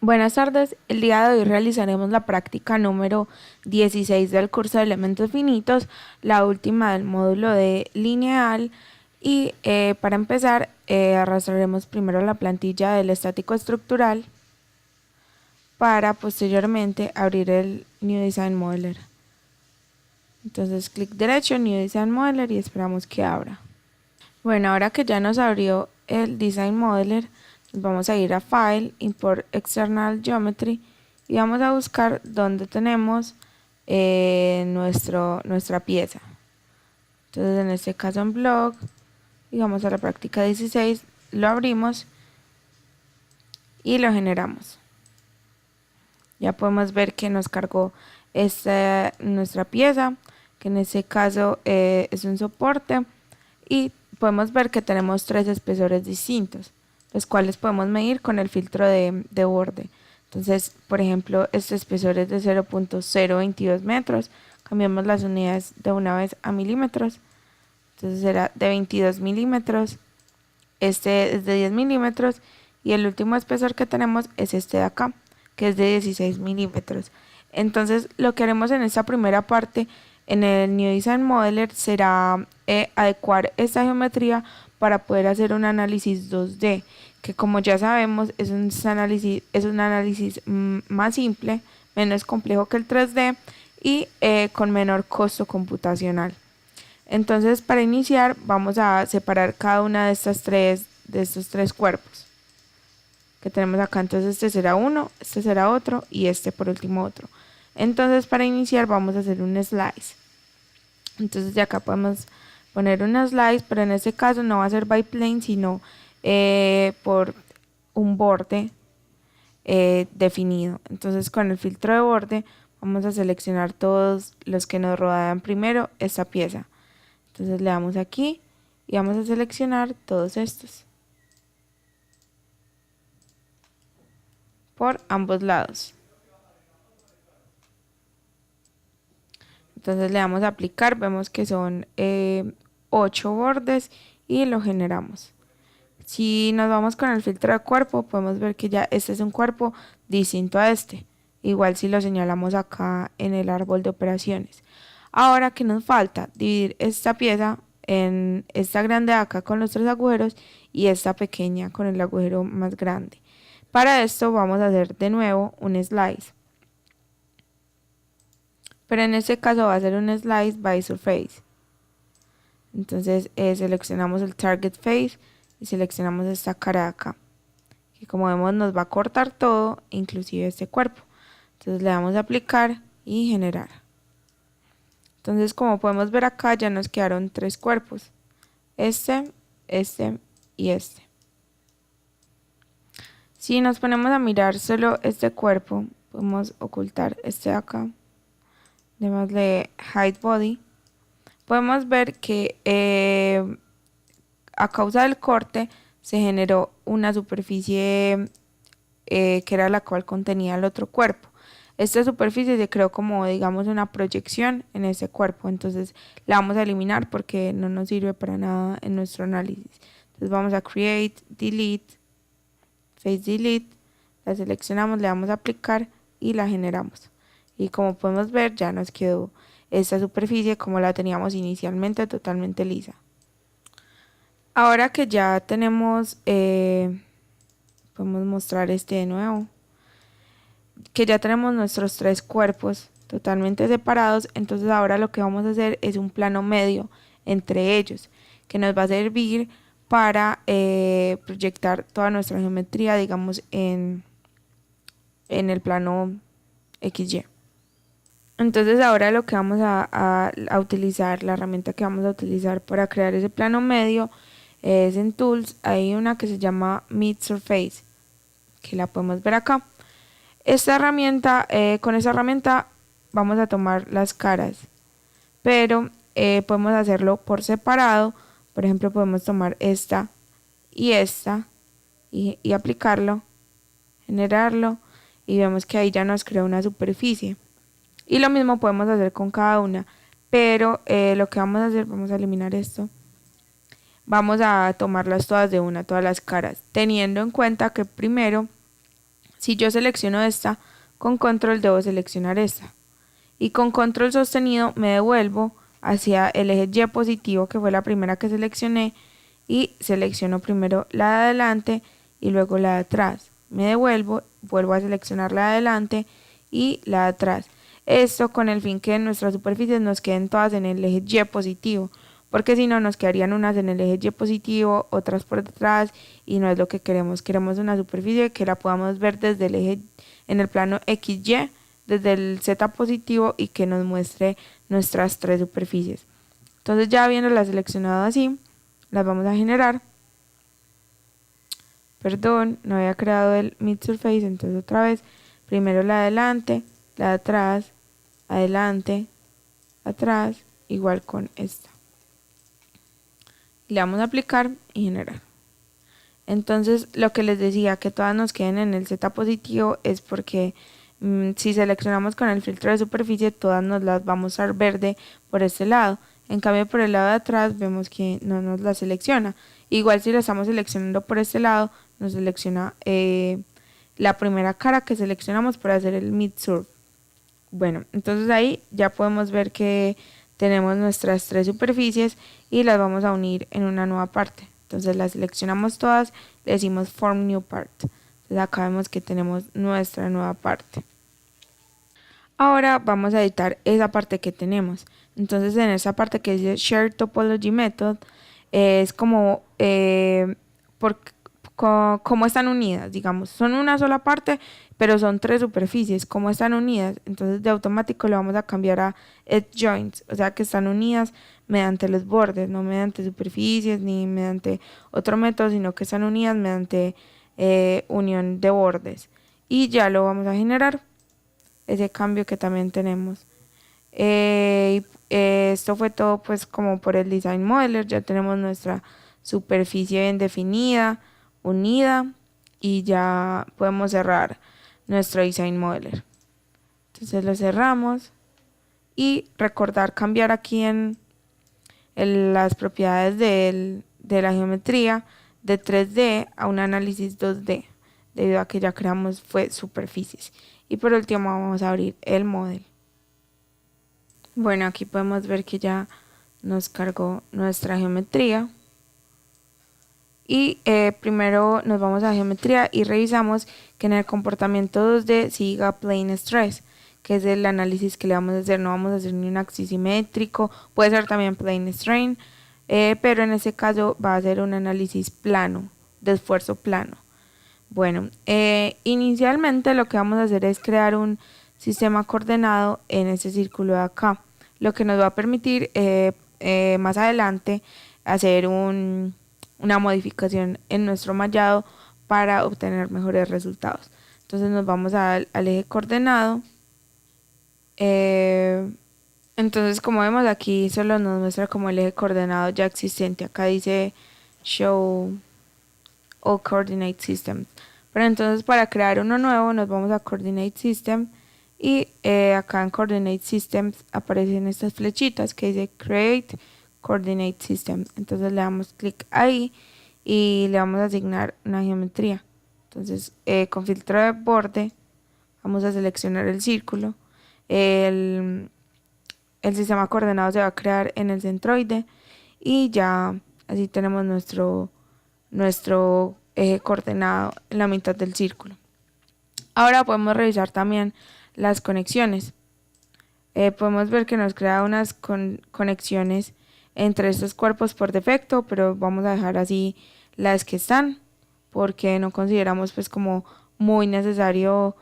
Buenas tardes, el día de hoy realizaremos la práctica número 16 del curso de elementos finitos, la última del módulo de lineal y para empezar arrastraremos primero la plantilla del estático estructural para posteriormente abrir el New Design Modeler. Entonces clic derecho, New Design Modeler y esperamos que abra. Bueno, ahora que ya nos abrió el Design Modeler, vamos a ir a File, Import External Geometry y vamos a buscar donde tenemos nuestra pieza. Entonces en este caso en Blog y vamos a la práctica 16, lo abrimos y lo generamos. Ya podemos ver que nos cargó nuestra pieza, que en este caso es un soporte, y podemos ver que tenemos tres espesores distintos, los cuales podemos medir con el filtro de borde. Entonces, por ejemplo, este espesor es de 0.022 metros, cambiamos las unidades de una vez a milímetros, entonces será de 22 milímetros, este es de 10 milímetros y el último espesor que tenemos es este de acá, que es de 16 milímetros. Entonces lo que haremos en esta primera parte en el New Design Modeler será adecuar esta geometría para poder hacer un análisis 2D, que como ya sabemos es un análisis más simple, menos complejo que el 3D y con menor costo computacional. Entonces para iniciar vamos a separar cada una de estos tres cuerpos que tenemos acá. Entonces este será uno, este será otro y este por último otro. Entonces para iniciar vamos a hacer un slice. Entonces de acá podemos poner un slice, pero en este caso no va a ser by plane, sino por un borde definido. Entonces con el filtro de borde vamos a seleccionar todos los que nos rodean primero esta pieza. Entonces le damos aquí y vamos a seleccionar todos estos por ambos lados. Entonces le damos a aplicar, vemos que son 8 bordes y lo generamos. Si nos vamos con el filtro de cuerpo, podemos ver que ya este es un cuerpo distinto a este. Igual si lo señalamos acá en el árbol de operaciones. Ahora, ¿qué nos falta? Dividir esta pieza en esta grande de acá con los tres agujeros y esta pequeña con el agujero más grande. Para esto vamos a hacer de nuevo un slice. Pero en este caso va a ser un slice by surface. Entonces seleccionamos el target face y seleccionamos esta cara de acá, que como vemos nos va a cortar todo, inclusive este cuerpo. Entonces le damos a aplicar y generar. Entonces como podemos ver acá ya nos quedaron tres cuerpos, este y este. Si nos ponemos a mirar solo este cuerpo, podemos ocultar este de acá, démosle hide body. Podemos ver que a causa del corte se generó una superficie que era la cual contenía el otro cuerpo. Esta superficie se creó como digamos una proyección en ese cuerpo, entonces la vamos a eliminar porque no nos sirve para nada en nuestro análisis. Entonces vamos a create, delete, face delete, la seleccionamos, le damos a aplicar y la generamos. Y como podemos ver ya nos quedó esta superficie como la teníamos inicialmente totalmente lisa. Ahora que ya tenemos, podemos mostrar este de nuevo, que ya tenemos nuestros tres cuerpos totalmente separados, entonces ahora lo que vamos a hacer es un plano medio entre ellos, que nos va a servir para proyectar toda nuestra geometría, digamos, en el plano XY. Entonces ahora lo que vamos a utilizar, la herramienta que vamos a utilizar para crear ese plano medio es en Tools, hay una que se llama Mid Surface, que la podemos ver acá. Esta herramienta, con esta herramienta vamos a tomar las caras, pero podemos hacerlo por separado. Por ejemplo, podemos tomar esta y aplicarlo, generarlo, y vemos que ahí ya nos crea una superficie. Y lo mismo podemos hacer con cada una, pero lo que vamos a hacer, vamos a eliminar esto. Vamos a tomarlas todas de una, todas las caras, teniendo en cuenta que primero, Si yo selecciono esta, con control debo seleccionar esta. Y con control sostenido me devuelvo hacia el eje Y positivo, que fue la primera que seleccioné, y selecciono primero la de adelante y luego la de atrás. Me devuelvo, vuelvo a seleccionar la de adelante y la de atrás. Esto con el fin que nuestras superficies nos queden todas en el eje Y positivo, porque si no nos quedarían unas en el eje Y positivo, otras por detrás, y no es lo que queremos. Queremos una superficie que la podamos ver desde el eje en el plano XY, desde el Z positivo, y que nos muestre nuestras tres superficies. Entonces, ya habiéndolas seleccionado así, las vamos a generar. Perdón, no había creado el mid surface, entonces otra vez, primero la de adelante, la de atrás, adelante, atrás, igual con esta. Le vamos a aplicar y generar. Entonces, lo que les decía, que todas nos queden en el Z positivo, es porque si seleccionamos con el filtro de superficie, todas nos las va a mostrar verde por este lado. En cambio, por el lado de atrás vemos que no nos la selecciona. Igual si la estamos seleccionando por este lado, nos selecciona la primera cara que seleccionamos para hacer el mid-surf. Bueno, entonces ahí ya podemos ver que tenemos nuestras tres superficies y las vamos a unir en una nueva parte. Entonces las seleccionamos todas, le decimos Form New Part. Entonces acá vemos que tenemos nuestra nueva parte. Ahora vamos a editar esa parte que tenemos. Entonces en esa parte que dice Share Topology Method, es como cómo están unidas, digamos. Son una sola parte, pero son tres superficies. ¿Cómo están unidas? Entonces de automático lo vamos a cambiar a Edge Joints, o sea que están unidas mediante los bordes, no mediante superficies ni mediante otro método, sino que están unidas mediante unión de bordes. Y ya lo vamos a generar, ese cambio que también tenemos. Esto fue todo pues como por el Design Modeler. Ya tenemos nuestra superficie bien definida, unida, y ya podemos cerrar nuestro Design Modeler. Entonces lo cerramos y recordar cambiar aquí en las propiedades de la geometría de 3D a un análisis 2D, debido a que ya creamos fue superficies. Y por último vamos a abrir el modelo. Bueno, aquí podemos ver que ya nos cargó nuestra geometría. Y primero nos vamos a geometría y revisamos que en el comportamiento 2D siga plane stress, que es el análisis que le vamos a hacer. No vamos a hacer ni un axis simétrico, puede ser también plane strain, pero en este caso va a ser un análisis plano, de esfuerzo plano. Bueno, inicialmente lo que vamos a hacer es crear un sistema coordenado en este círculo de acá, lo que nos va a permitir más adelante hacer una modificación en nuestro mallado para obtener mejores resultados. Entonces nos vamos al eje coordenado. Entonces, como vemos aquí, solo nos muestra como el eje coordenado ya existente. Acá dice Show All Coordinate Systems. Pero entonces, para crear uno nuevo, nos vamos a Coordinate System. Y acá en Coordinate Systems aparecen estas flechitas que dice Create Coordinate System. Entonces le damos clic ahí y le vamos a asignar una geometría. Entonces con filtro de borde vamos a seleccionar el círculo. El sistema coordenado se va a crear en el centroide y ya así tenemos nuestro eje coordenado en la mitad del círculo. Ahora podemos revisar también las conexiones. Podemos ver que nos crea unas conexiones entre estos cuerpos por defecto, pero vamos a dejar así las que están porque no consideramos pues como muy necesario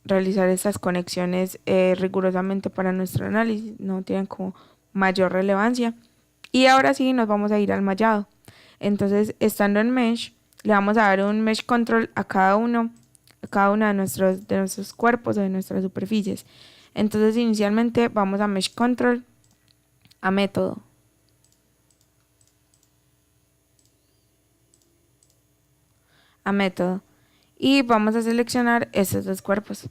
realizar estas conexiones rigurosamente para nuestro análisis, no tienen como mayor relevancia. Y ahora sí nos vamos a ir al mallado. Entonces, estando en Mesh, le vamos a dar un Mesh Control a cada uno de nuestros cuerpos o de nuestras superficies. Entonces, inicialmente vamos a Mesh Control, a Método. A Método. Y vamos a seleccionar estos dos cuerpos.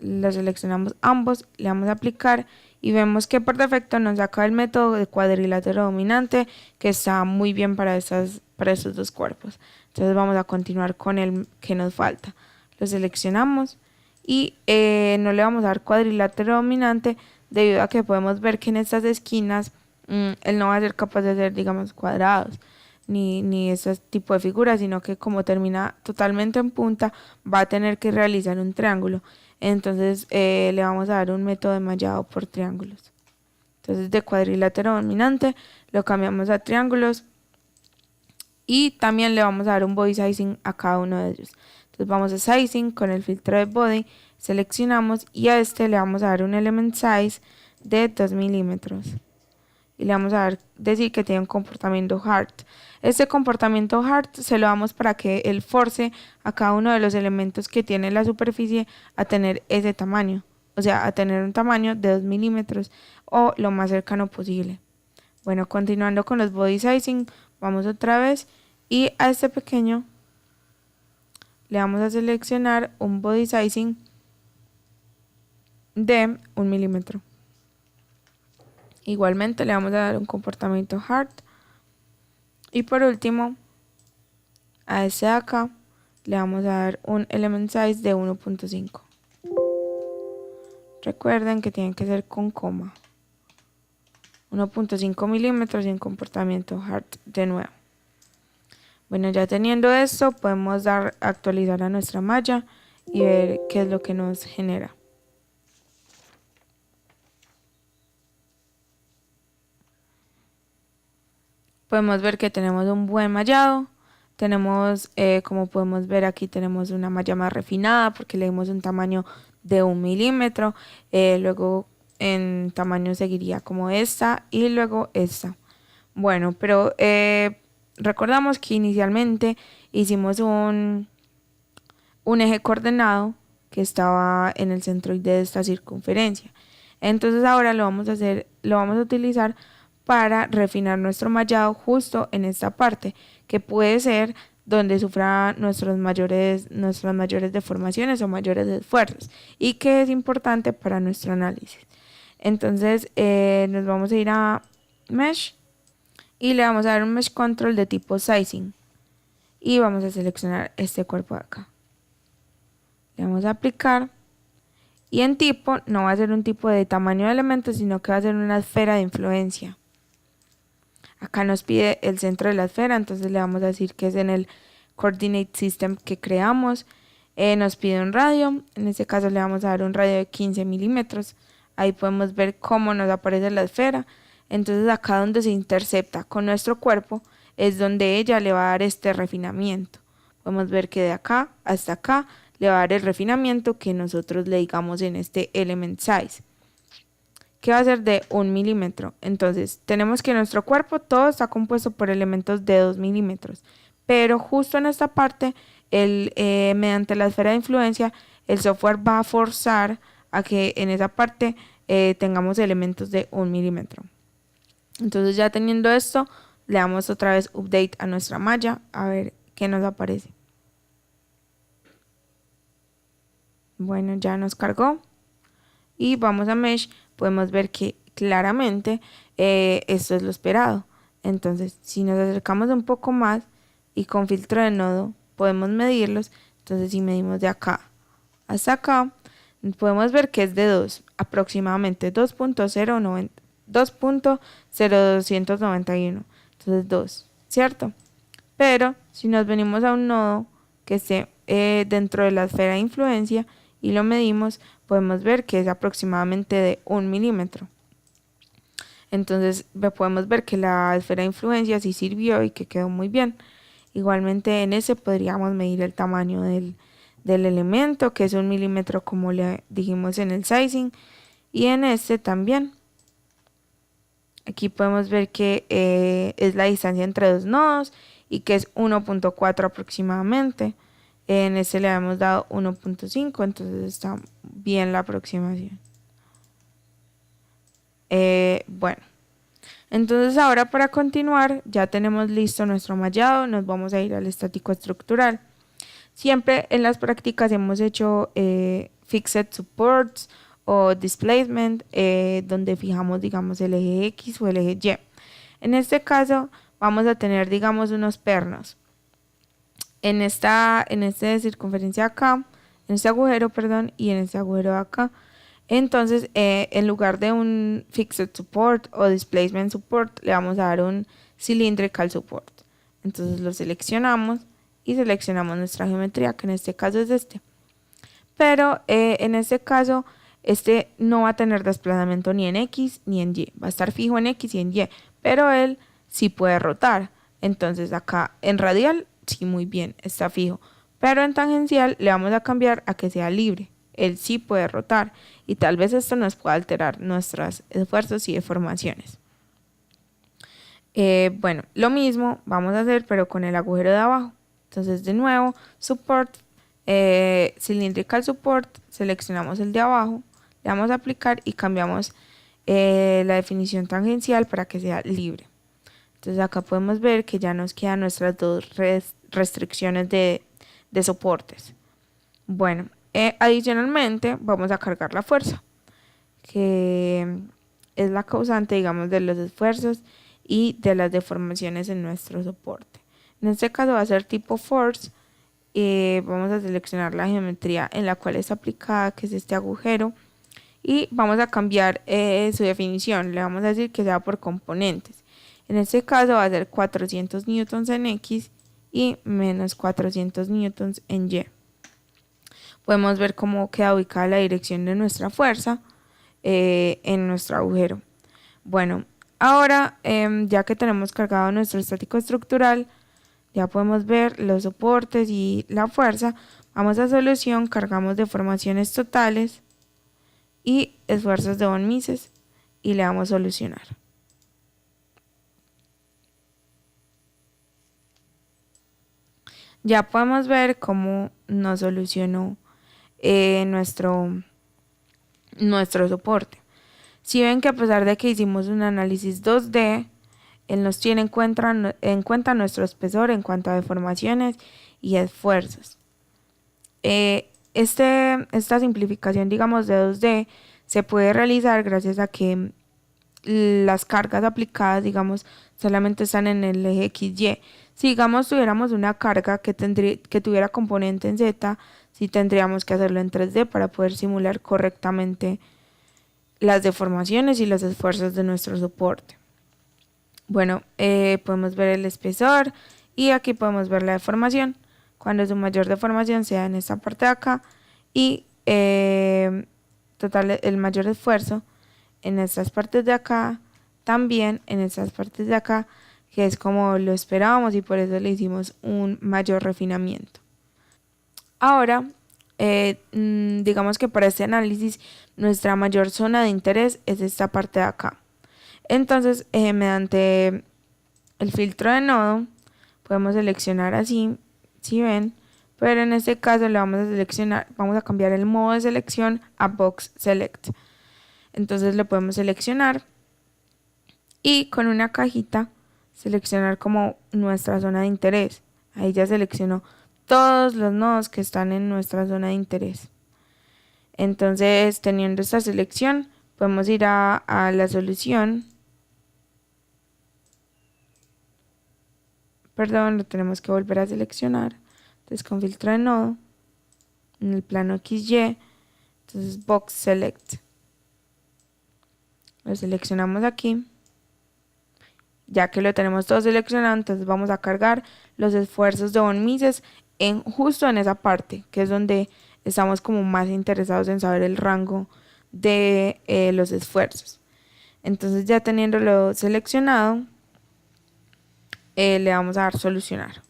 lo seleccionamos ambos, le damos a aplicar y vemos que por defecto nos saca el método de cuadrilátero dominante, que está muy bien para estos dos cuerpos. Entonces vamos a continuar con el que nos falta. Lo seleccionamos y no le vamos a dar cuadrilátero dominante debido a que podemos ver que en estas esquinas él no va a ser capaz de hacer, digamos, cuadrados ni ese tipo de figuras, sino que como termina totalmente en punta, va a tener que realizar un triángulo. Entonces le vamos a dar un método de mallado por triángulos. Entonces de cuadrilátero dominante lo cambiamos a triángulos y también le vamos a dar un body sizing a cada uno de ellos. Entonces vamos a sizing con el filtro de body, seleccionamos y a este le vamos a dar un element size de 2 milímetros. Y le vamos a decir que tiene un comportamiento hard. Este comportamiento hard se lo damos para que él force a cada uno de los elementos que tiene la superficie a tener ese tamaño. O sea, a tener un tamaño de 2 milímetros o lo más cercano posible. Bueno, continuando con los body sizing, vamos otra vez y a este pequeño le vamos a seleccionar un body sizing de 1 milímetro. Igualmente le vamos a dar un comportamiento hard. Y por último, a este de acá le vamos a dar un element size de 1.5. Recuerden que tienen que ser con coma. 1.5 milímetros y un comportamiento hard de nuevo. Bueno, ya teniendo esto, podemos dar a actualizar a nuestra malla y ver qué es lo que nos genera. Podemos ver que tenemos un buen mallado. Tenemos, como podemos ver aquí, tenemos una malla más refinada porque le dimos un tamaño de 1 milímetro. Luego en tamaño seguiría como esta y luego esta. Bueno, pero recordamos que inicialmente hicimos un eje coordenado que estaba en el centroide de esta circunferencia. Entonces ahora lo vamos a utilizar para refinar nuestro mallado justo en esta parte, que puede ser donde sufra nuestras mayores deformaciones o mayores esfuerzos y que es importante para nuestro análisis. Entonces nos vamos a ir a Mesh y le vamos a dar un Mesh Control de tipo Sizing y vamos a seleccionar este cuerpo de acá. Le vamos a aplicar y en tipo no va a ser un tipo de tamaño de elementos, sino que va a ser una esfera de influencia. Acá nos pide el centro de la esfera, entonces le vamos a decir que es en el Coordinate System que creamos. Nos pide un radio, en este caso le vamos a dar un radio de 15 milímetros. Ahí podemos ver cómo nos aparece la esfera. Entonces acá donde se intercepta con nuestro cuerpo es donde ella le va a dar este refinamiento. Podemos ver que de acá hasta acá le va a dar el refinamiento que nosotros le digamos en este element size, que va a ser de 1 milímetro. Entonces tenemos que nuestro cuerpo todo está compuesto por elementos de 2 milímetros, pero justo en esta parte mediante la esfera de influencia el software va a forzar a que en esa parte tengamos elementos de 1 milímetro. Entonces ya teniendo esto le damos otra vez update a nuestra malla a ver qué nos aparece. Bueno, ya nos cargó y vamos a Mesh. Podemos ver que claramente esto es lo esperado. Entonces si nos acercamos un poco más y con filtro de nodo podemos medirlos. Entonces si medimos de acá hasta acá podemos ver que es de 2, aproximadamente 2.0291. Entonces 2, ¿cierto? Pero si nos venimos a un nodo que esté dentro de la esfera de influencia y lo medimos, podemos ver que es aproximadamente de 1 milímetro. Entonces podemos ver que la esfera de influencia sí sirvió y que quedó muy bien. Igualmente en ese podríamos medir el tamaño del elemento, que es 1 milímetro como le dijimos en el sizing, y en este también. Aquí podemos ver que es la distancia entre dos nodos y que es 1.4 aproximadamente. En este le hemos dado 1.5, entonces está bien la aproximación. Bueno, entonces ahora para continuar ya tenemos listo nuestro mallado, nos vamos a ir al estático estructural. Siempre en las prácticas hemos hecho Fixed Supports o Displacement, donde fijamos, digamos, el eje X o el eje Y. En este caso vamos a tener, digamos, unos pernos. En esta circunferencia acá, en este agujero, perdón, y en este agujero de acá. Entonces, en lugar de un Fixed Support o Displacement Support, le vamos a dar un Cylindrical Support. Entonces lo seleccionamos y seleccionamos nuestra geometría, que en este caso es este. Pero en este caso, este no va a tener desplazamiento ni en X ni en Y. Va a estar fijo en X y en Y, pero él sí puede rotar. Entonces acá en radial, sí, muy bien, está fijo. Pero en tangencial le vamos a cambiar a que sea libre. Él sí puede rotar y tal vez esto nos pueda alterar nuestros esfuerzos y deformaciones. Bueno, lo mismo vamos a hacer pero con el agujero de abajo. Entonces de nuevo, Support, Cylindrical Support, seleccionamos el de abajo, le damos a aplicar y cambiamos la definición tangencial para que sea libre. Entonces acá podemos ver que ya nos quedan nuestras dos restricciones de soportes. Bueno, adicionalmente vamos a cargar la fuerza, que es la causante, digamos, de los esfuerzos y de las deformaciones en nuestro soporte. En este caso va a ser tipo force. Vamos a seleccionar la geometría en la cual es aplicada, que es este agujero, y vamos a cambiar su definición. Le vamos a decir que sea por componentes. En este caso va a ser 400 newtons en X y menos 400 newtons en Y. Podemos ver cómo queda ubicada la dirección de nuestra fuerza en nuestro agujero. Bueno, ahora ya que tenemos cargado nuestro estático estructural, ya podemos ver los soportes y la fuerza. Vamos a solución, cargamos deformaciones totales y esfuerzos de von Mises y le damos solucionar. Ya podemos ver cómo nos solucionó nuestro soporte. Si ven que a pesar de que hicimos un análisis 2D, él nos tiene en cuenta nuestro espesor en cuanto a deformaciones y esfuerzos. Esta simplificación, digamos, de 2D se puede realizar gracias a que las cargas aplicadas, digamos, solamente están en el eje XY. Si, digamos, tuviéramos una carga que tuviera componente en Z, sí tendríamos que hacerlo en 3D para poder simular correctamente las deformaciones y los esfuerzos de nuestro soporte. Bueno, podemos ver el espesor y aquí podemos ver la deformación, cuando su mayor deformación sea en esta parte de acá y total el mayor esfuerzo en estas partes de acá, también en estas partes de acá, que es como lo esperábamos y por eso le hicimos un mayor refinamiento. Ahora, digamos que para este análisis nuestra mayor zona de interés es esta parte de acá. Entonces, mediante el filtro de nodo, podemos seleccionar así, si ven, pero en este caso le vamos a seleccionar, vamos a cambiar el modo de selección a Box Select. Entonces lo podemos seleccionar y con una cajita seleccionar como nuestra zona de interés. Ahí ya seleccionó todos los nodos que están en nuestra zona de interés. Entonces, teniendo esta selección, podemos ir a la solución. Perdón, lo tenemos que volver a seleccionar. Entonces, con filtro de nodo, en el plano XY, entonces Box Select. Lo seleccionamos aquí. Ya que lo tenemos todo seleccionado, entonces vamos a cargar los esfuerzos de von Mises justo en esa parte, que es donde estamos como más interesados en saber el rango de los esfuerzos. Entonces ya teniéndolo seleccionado, le vamos a dar solucionar.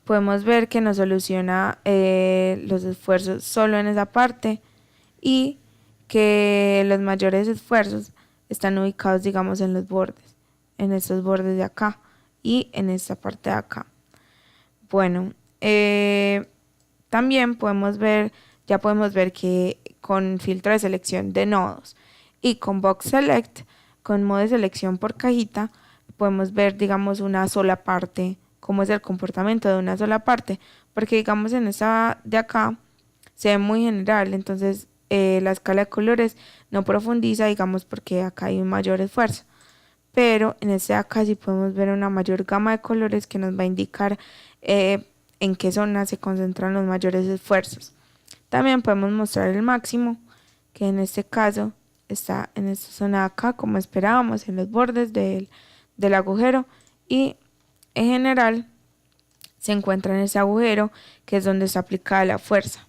Podemos ver que nos soluciona los esfuerzos solo en esa parte y que los mayores esfuerzos están ubicados, digamos, en los bordes, en estos bordes de acá y en esta parte de acá. Bueno, también podemos ver, ya podemos ver que con filtro de selección de nodos y con Box Select, con modo de selección por cajita, podemos ver, digamos, una sola parte cómo es el comportamiento de una sola parte, porque digamos en esta de acá se ve muy general, entonces la escala de colores no profundiza, digamos, porque acá hay un mayor esfuerzo, pero en este de acá sí podemos ver una mayor gama de colores que nos va a indicar eh, en qué zona se concentran los mayores esfuerzos. También podemos mostrar el máximo, que en este caso está en esta zona de acá, como esperábamos, en los bordes del agujero, y en general se encuentra en ese agujero, que es donde está aplicada la fuerza.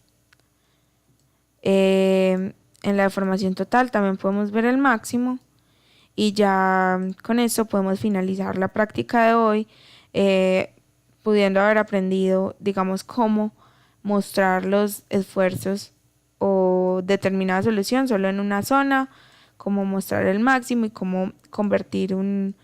En la deformación total también podemos ver el máximo, y ya con eso podemos finalizar la práctica de hoy, eh, pudiendo haber aprendido, digamos, cómo mostrar los esfuerzos o determinada solución solo en una zona, cómo mostrar el máximo y cómo convertir un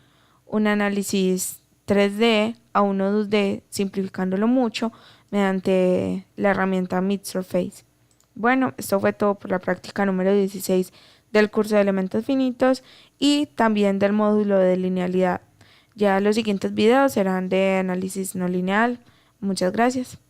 análisis 3D a uno 2D, simplificándolo mucho mediante la herramienta Meet Surface. Bueno, esto fue todo por la práctica número 16 del curso de elementos finitos y también del módulo de linealidad. Ya los siguientes videos serán de análisis no lineal. Muchas gracias.